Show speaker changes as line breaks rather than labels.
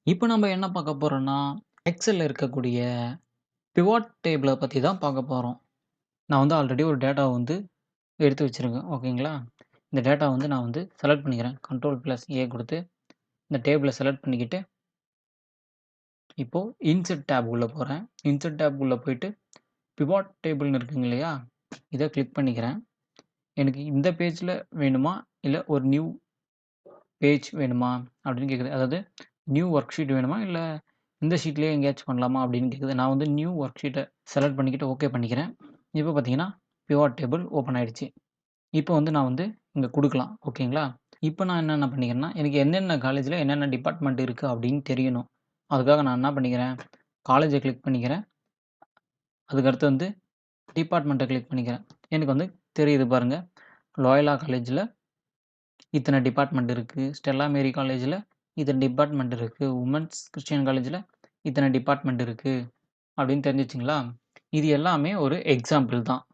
இப்ப நம்ம என்ன பார்க்க போறோம்னா, எக்ஸெல்ல இருக்கக்கூடிய பிவோட் டேபிள பத்தி தான் பார்க்க போறோம். நான் வந்து ஆல்ரெடி ஒரு டேட்டாவ வந்து எடுத்து வச்சிருக்கேன். ஓகேங்களா? இந்த டேட்டாவ வந்து நான் வந்து செலக்ட் பண்ணிக்கிறேன். கண்ட்ரோல் பிளஸ் ஏ குடுத்து, இந்த டேபிள செலக்ட் பண்ணிக்கிட்டு, இப்போ இன்சர்ட் டேப் உள்ள போறேன். இன்சர்ட் டேப் உள்ள போயிட்டு, பிவோட் டேபிள்னு இருக்குங்க இல்லையா? இத கிளிக் பண்ணிக்கிறேன். எனக்கு இந்த பேஜ்ல வேணுமா? இல்ல ஒரு நியூ பேஜ் வேணுமா? அப்படின்னு கேட்குது. அதாவது நியூ ஒர்க் ஷீட் வேணுமா? இல்ல இந்த ஷீட்லயே எங்கேயாச்சும் பண்ணலாமா? அப்படின்னு கேட்குது. நான் வந்து நியூ ஒர்க் ஷீட்ட செலக்ட் பண்ணிக்கிட்டு ஓகே பண்ணிக்கிறேன். இப்போ பார்த்தீங்கன்னா, பிவோட் டேபிள் ஓப்பன் ஆயிடுச்சு. இப்போ வந்து நான் வந்து இங்க குடுக்கலாம். ஓகேங்களா? இப்போ நான் என்னென்ன பண்ணிக்கிறேன்னா, எனக்கு என்னென்ன காலேஜ்ல என்னென்ன டிபார்ட்மெண்ட் இருக்கு அப்படின்னு தெரியணும். அதுக்காக நான் என்ன பண்ணிக்கிறேன், காலேஜ கிளிக் பண்ணிக்கிறேன். அதுக்கடுத்து வந்து டிபார்ட்மெண்ட்ட கிளிக் பண்ணிக்கிறேன். எனக்கு வந்து தெரியுது பாருங்க. லோயலா காலேஜ்ல இத்தன டிபார்ட்மெண்ட் இருக்கு. ஸ்டெல்லா மேரி காலேஜ்ல இத்தன டிபார்ட்மெண்ட் இருக்கு. வுமென்ஸ் கிறிஸ்டியன் காலேஜ்ல இத்தன டிபார்ட்மெண்ட் இருக்கு. அப்படின்னு தெரிஞ்சுச்சுங்களா? இது எல்லாமே ஒரு எக்ஸாம்பிள் தான்.